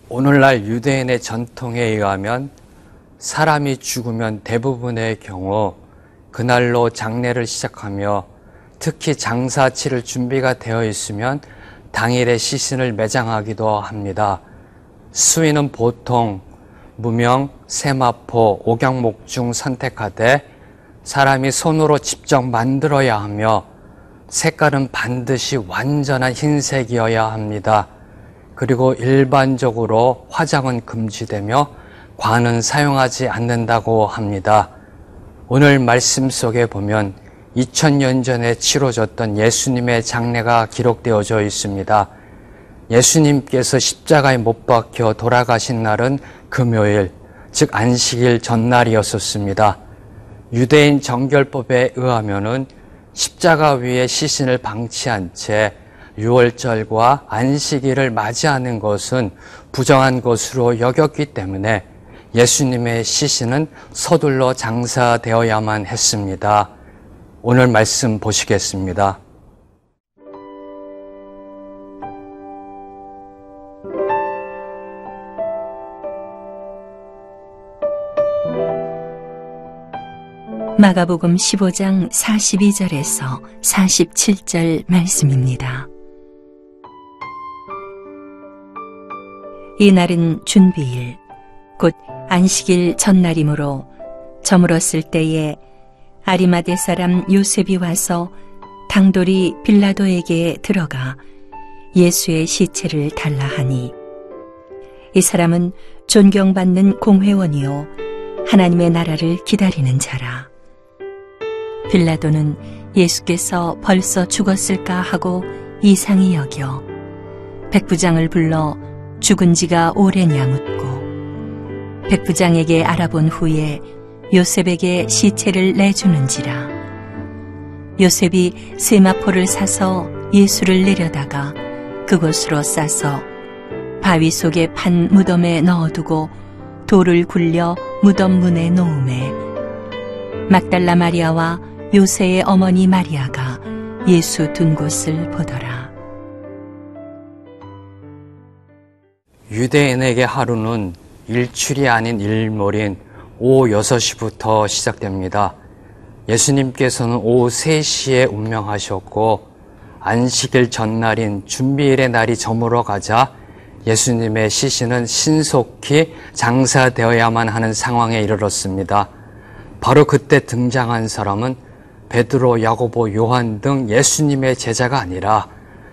오늘날 유대인의 전통에 의하면 사람이 죽으면 대부분의 경우 그날로 장례를 시작하며 특히 장사 치를 준비가 되어 있으면 당일에 시신을 매장하기도 합니다. 수인은 보통 무명, 세마포, 옥양목 중 선택하되 사람이 손으로 직접 만들어야 하며 색깔은 반드시 완전한 흰색이어야 합니다. 그리고 일반적으로 화장은 금지되며 관은 사용하지 않는다고 합니다. 오늘 말씀 속에 보면 2000년 전에 치러졌던 예수님의 장례가 기록되어져 있습니다. 예수님께서 십자가에 못 박혀 돌아가신 날은 금요일, 즉 안식일 전날이었습니다. 유대인 정결법에 의하면은 십자가 위에 시신을 방치한 채 유월절과 안식일을 맞이하는 것은 부정한 것으로 여겼기 때문에 예수님의 시신은 서둘러 장사되어야만 했습니다. 오늘 말씀 보시겠습니다. 마가복음 15장 42절에서 47절 말씀입니다. 이날은 준비일, 곧 안식일 전날이므로 저물었을 때에 아리마대 사람 요셉이 와서 당돌이 빌라도에게 들어가 예수의 시체를 달라 하니, 이 사람은 존경받는 공회원이요 하나님의 나라를 기다리는 자라. 빌라도는 예수께서 벌써 죽었을까 하고 이상히 여겨 백부장을 불러 죽은 지가 오래냐 묻고, 백부장에게 알아본 후에 요셉에게 시체를 내주는지라. 요셉이 세마포를 사서 예수를 내려다가 그곳으로 싸서 바위 속에 판 무덤에 넣어두고 돌을 굴려 무덤 문에 놓음에, 막달라 마리아와 요새의 어머니 마리아가 예수 둔 곳을 보더라. 유대인에게 하루는 일출이 아닌 일몰인 오후 6시부터 시작됩니다. 예수님께서는 오후 3시에 운명하셨고 안식일 전날인 준비일의 날이 저물어 가자 예수님의 시신은 신속히 장사되어야만 하는 상황에 이르렀습니다. 바로 그때 등장한 사람은 베드로, 야고보, 요한 등 예수님의 제자가 아니라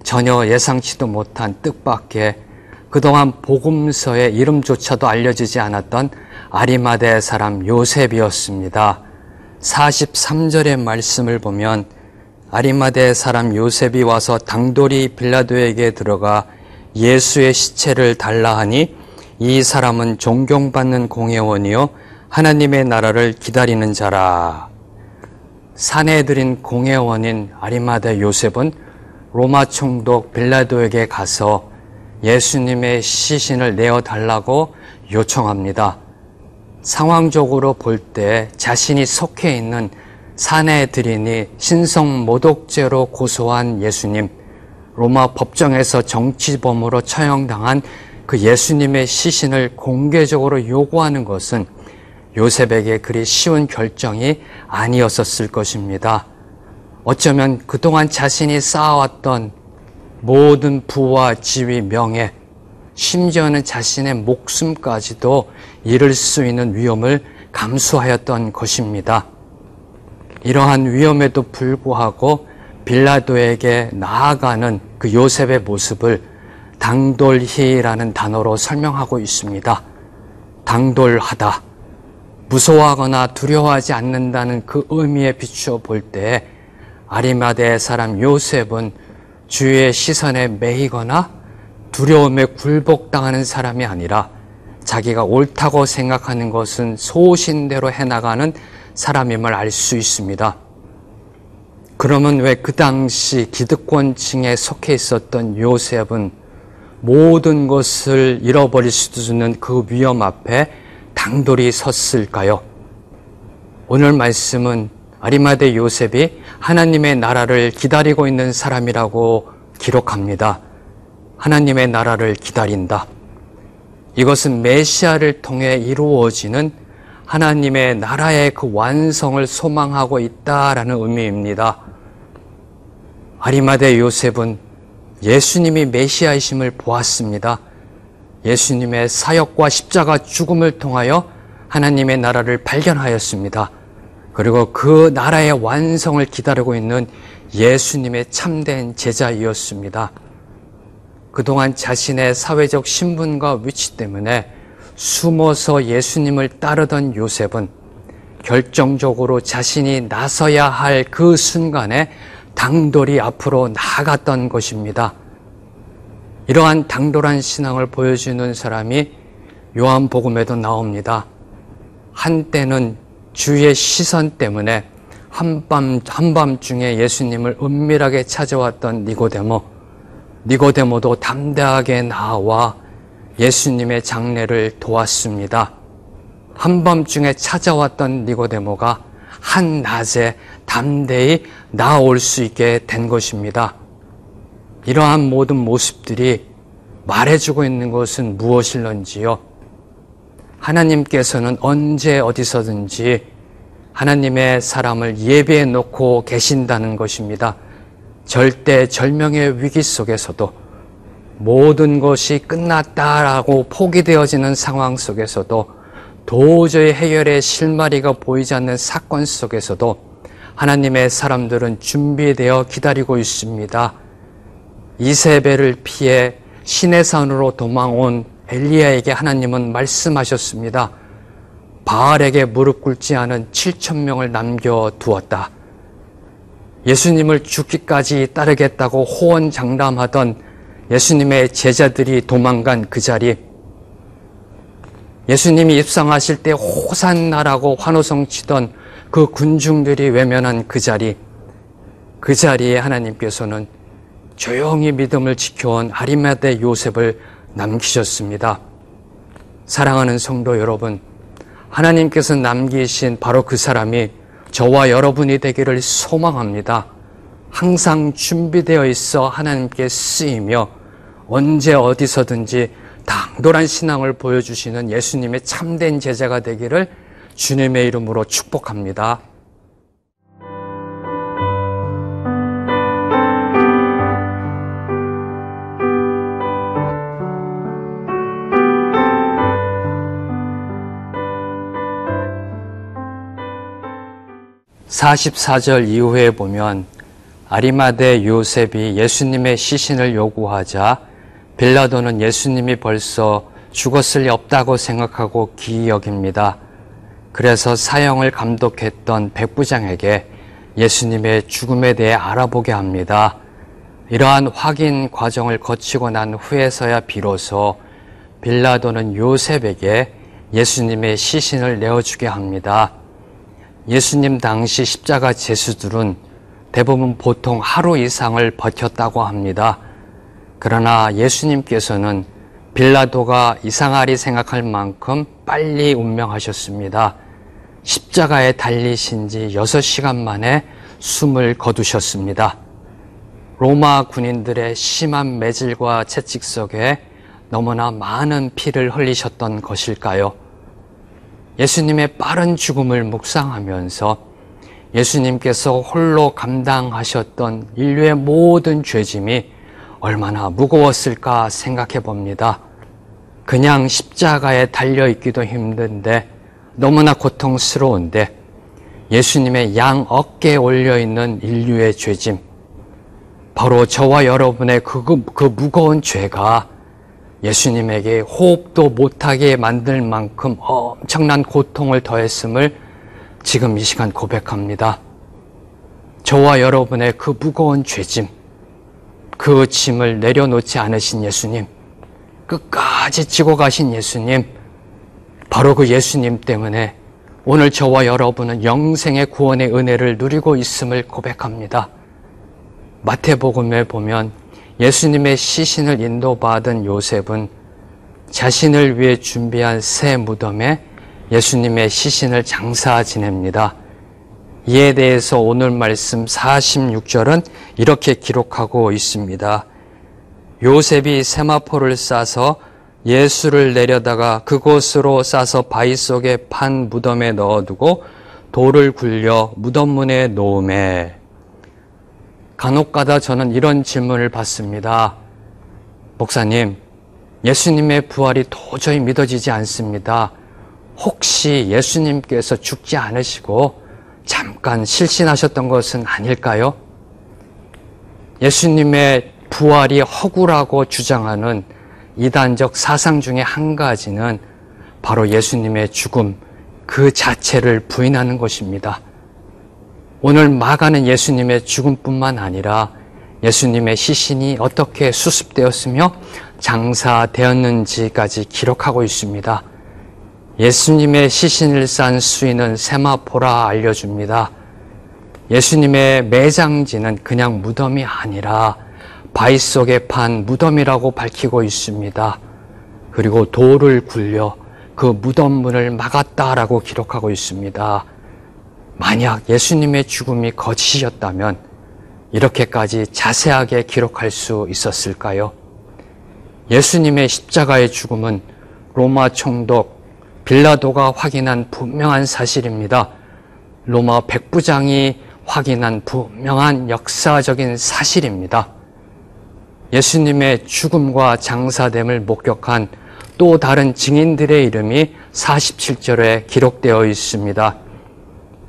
전혀 예상치도 못한 뜻밖의 그동안 복음서의 이름조차도 알려지지 않았던 아리마대 사람 요셉이었습니다. 43절의 말씀을 보면 아리마대 사람 요셉이 와서 당돌이 빌라도에게 들어가 예수의 시체를 달라 하니, 이 사람은 존경받는 공회원이요 하나님의 나라를 기다리는 자라. 사내들인 공회원인 아리마대 요셉은 로마 총독 빌라도에게 가서 예수님의 시신을 내어달라고 요청합니다. 상황적으로 볼 때 자신이 속해 있는 사내들인이 신성모독죄로 고소한 예수님, 로마 법정에서 정치범으로 처형당한 그 예수님의 시신을 공개적으로 요구하는 것은 요셉에게 그리 쉬운 결정이 아니었었을 것입니다. 어쩌면 그동안 자신이 쌓아왔던 모든 부와 지위, 명예, 심지어는 자신의 목숨까지도 잃을 수 있는 위험을 감수하였던 것입니다. 이러한 위험에도 불구하고 빌라도에게 나아가는 그 요셉의 모습을 당돌히라는 단어로 설명하고 있습니다. 당돌하다. 무서워하거나 두려워하지 않는다는 그 의미에 비추어 볼 때 아리마대 사람 요셉은 주의 시선에 매이거나 두려움에 굴복당하는 사람이 아니라 자기가 옳다고 생각하는 것은 소신대로 해나가는 사람임을 알 수 있습니다. 그러면 왜 그 당시 기득권층에 속해 있었던 요셉은 모든 것을 잃어버릴 수도 있는 그 위험 앞에 당돌히 섰을까요? 오늘 말씀은 아리마대 요셉이 하나님의 나라를 기다리고 있는 사람이라고 기록합니다. 하나님의 나라를 기다린다. 이것은 메시아를 통해 이루어지는 하나님의 나라의 그 완성을 소망하고 있다라는 의미입니다. 아리마대 요셉은 예수님이 메시아이심을 보았습니다. 예수님의 사역과 십자가 죽음을 통하여 하나님의 나라를 발견하였습니다. 그리고 그 나라의 완성을 기다리고 있는 예수님의 참된 제자이었습니다. 그동안 자신의 사회적 신분과 위치 때문에 숨어서 예수님을 따르던 요셉은 결정적으로 자신이 나서야 할 그 순간에 당돌이 앞으로 나아갔던 것입니다. 이러한 당돌한 신앙을 보여주는 사람이 요한복음에도 나옵니다. 한때는 주의 시선 때문에 한밤중에 예수님을 은밀하게 찾아왔던 니고데모도 담대하게 나와 예수님의 장례를 도왔습니다. 한밤중에 찾아왔던 니고데모가 한낮에 담대히 나올 수 있게 된 것입니다. 이러한 모든 모습들이 말해주고 있는 것은 무엇일런지요? 하나님께서는 언제 어디서든지 하나님의 사람을 예배해 놓고 계신다는 것입니다. 절대절명의 위기 속에서도 모든 것이 끝났다라고 포기되어지는 상황 속에서도 도저히 해결의 실마리가 보이지 않는 사건 속에서도 하나님의 사람들은 준비되어 기다리고 있습니다. 이세벨을 피해 시내산으로 도망온 엘리야에게 하나님은 말씀하셨습니다. 바알에게 무릎 꿇지 않은 7,000명을 남겨두었다. 예수님을 죽기까지 따르겠다고 호언장담하던 예수님의 제자들이 도망간 그 자리, 예수님이 입성하실 때 호산나라고 환호성 치던 그 군중들이 외면한 그 자리에 하나님께서는 조용히 믿음을 지켜온 아리마대 요셉을 남기셨습니다. 사랑하는 성도 여러분, 하나님께서 남기신 바로 그 사람이 저와 여러분이 되기를 소망합니다. 항상 준비되어 있어 하나님께 쓰이며 언제 어디서든지 당돌한 신앙을 보여주시는 예수님의 참된 제자가 되기를 주님의 이름으로 축복합니다. (44절) 이후에 보면 아리마대 요셉이 예수님의 시신을 요구하자 빌라도는 예수님이 벌써 죽었을 리 없다고 생각하고 기이 여깁니다. 그래서 사형을 감독했던 백부장에게 예수님의 죽음에 대해 알아보게 합니다. 이러한 확인 과정을 거치고 난 후에서야 비로소 빌라도는 요셉에게 예수님의 시신을 내어주게 합니다. 예수님 당시 십자가 제수들은 대부분 보통 하루 이상을 버텼다고 합니다. 그러나 예수님께서는 빌라도가 이상하리 생각할 만큼 빨리 운명하셨습니다. 십자가에 달리신 지 6시간 만에 숨을 거두셨습니다. 로마 군인들의 심한 매질과 채찍 속에 너무나 많은 피를 흘리셨던 것일까요? 예수님의 빠른 죽음을 묵상하면서 예수님께서 홀로 감당하셨던 인류의 모든 죄짐이 얼마나 무거웠을까 생각해 봅니다. 그냥 십자가에 달려있기도 힘든데 너무나 고통스러운데 예수님의 양 어깨에 올려있는 인류의 죄짐, 바로 저와 여러분의 그 무거운 죄가 예수님에게 호흡도 못하게 만들 만큼 엄청난 고통을 더했음을 지금 이 시간 고백합니다. 저와 여러분의 그 무거운 죄짐, 그 짐을 내려놓지 않으신 예수님, 끝까지 지고 가신 예수님, 바로 그 예수님 때문에 오늘 저와 여러분은 영생의 구원의 은혜를 누리고 있음을 고백합니다. 마태복음에 보면 예수님의 시신을 인도받은 요셉은 자신을 위해 준비한 새 무덤에 예수님의 시신을 장사 지냅니다. 이에 대해서 오늘 말씀 46절은 이렇게 기록하고 있습니다. 요셉이 세마포를 싸서 예수를 내려다가 그곳으로 싸서 바위 속에 판 무덤에 넣어두고 돌을 굴려 무덤 문에 놓음에. 간혹가다 저는 이런 질문을 받습니다. 목사님, 예수님의 부활이 도저히 믿어지지 않습니다. 혹시 예수님께서 죽지 않으시고 잠깐 실신하셨던 것은 아닐까요? 예수님의 부활이 허구라고 주장하는 이단적 사상 중에 한 가지는 바로 예수님의 죽음 그 자체를 부인하는 것입니다. 오늘 마가는 예수님의 죽음뿐만 아니라 예수님의 시신이 어떻게 수습되었으며 장사되었는지까지 기록하고 있습니다. 예수님의 시신을 싼 수인은 세마포라 알려줍니다. 예수님의 매장지는 그냥 무덤이 아니라 바위 속에 판 무덤이라고 밝히고 있습니다. 그리고 돌을 굴려 그 무덤 문을 막았다라고 기록하고 있습니다. 만약 예수님의 죽음이 거짓이었다면 이렇게까지 자세하게 기록할 수 있었을까요? 예수님의 십자가의 죽음은 로마 총독 빌라도가 확인한 분명한 사실입니다. 로마 백부장이 확인한 분명한 역사적인 사실입니다. 예수님의 죽음과 장사됨을 목격한 또 다른 증인들의 이름이 47절에 기록되어 있습니다.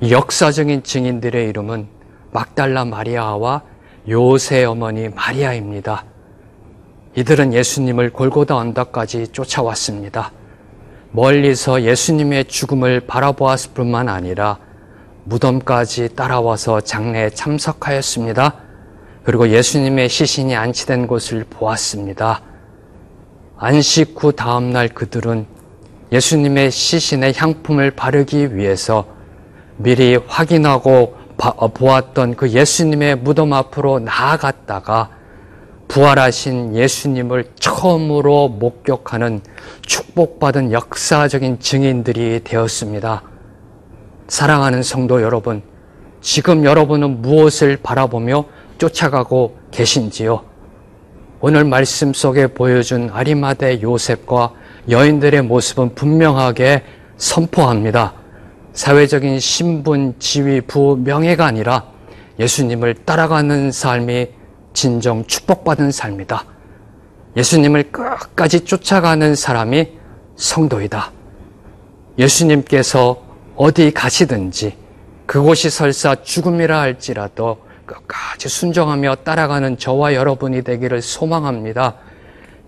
이 역사적인 증인들의 이름은 막달라 마리아와 요새 어머니 마리아입니다. 이들은 예수님을 골고다 언덕까지 쫓아왔습니다. 멀리서 예수님의 죽음을 바라보았을 뿐만 아니라 무덤까지 따라와서 장례에 참석하였습니다. 그리고 예수님의 시신이 안치된 곳을 보았습니다. 안식 후 다음날 그들은 예수님의 시신에 향품을 바르기 위해서 미리 확인하고 보았던 그 예수님의 무덤 앞으로 나아갔다가 부활하신 예수님을 처음으로 목격하는 축복받은 역사적인 증인들이 되었습니다. 사랑하는 성도 여러분, 지금 여러분은 무엇을 바라보며 쫓아가고 계신지요? 오늘 말씀 속에 보여준 아리마대 요셉과 여인들의 모습은 분명하게 선포합니다. 사회적인 신분, 지위, 부, 명예가 아니라 예수님을 따라가는 삶이 진정 축복받은 삶이다. 예수님을 끝까지 쫓아가는 사람이 성도이다. 예수님께서 어디 가시든지 그곳이 설사 죽음이라 할지라도 끝까지 순종하며 따라가는 저와 여러분이 되기를 소망합니다.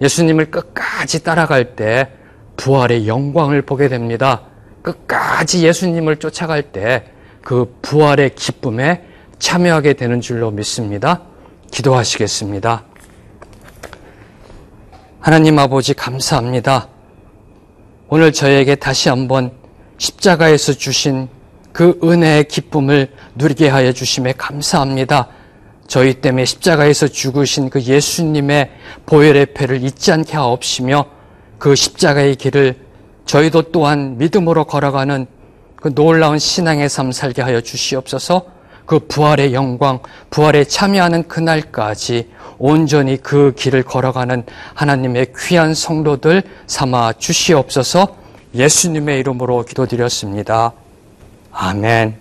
예수님을 끝까지 따라갈 때 부활의 영광을 보게 됩니다. 끝까지 예수님을 쫓아갈 때 그 부활의 기쁨에 참여하게 되는 줄로 믿습니다. 기도하시겠습니다. 하나님 아버지 감사합니다. 오늘 저에게 다시 한번 십자가에서 주신 그 은혜의 기쁨을 누리게 하여 주심에 감사합니다. 저희 때문에 십자가에서 죽으신 그 예수님의 보혈의 패를 잊지 않게 하옵시며 그 십자가의 길을 저희도 또한 믿음으로 걸어가는 그 놀라운 신앙의 삶 살게 하여 주시옵소서. 그 부활의 영광, 부활에 참여하는 그날까지 온전히 그 길을 걸어가는 하나님의 귀한 성도들 삼아 주시옵소서. 예수님의 이름으로 기도드렸습니다. 아멘.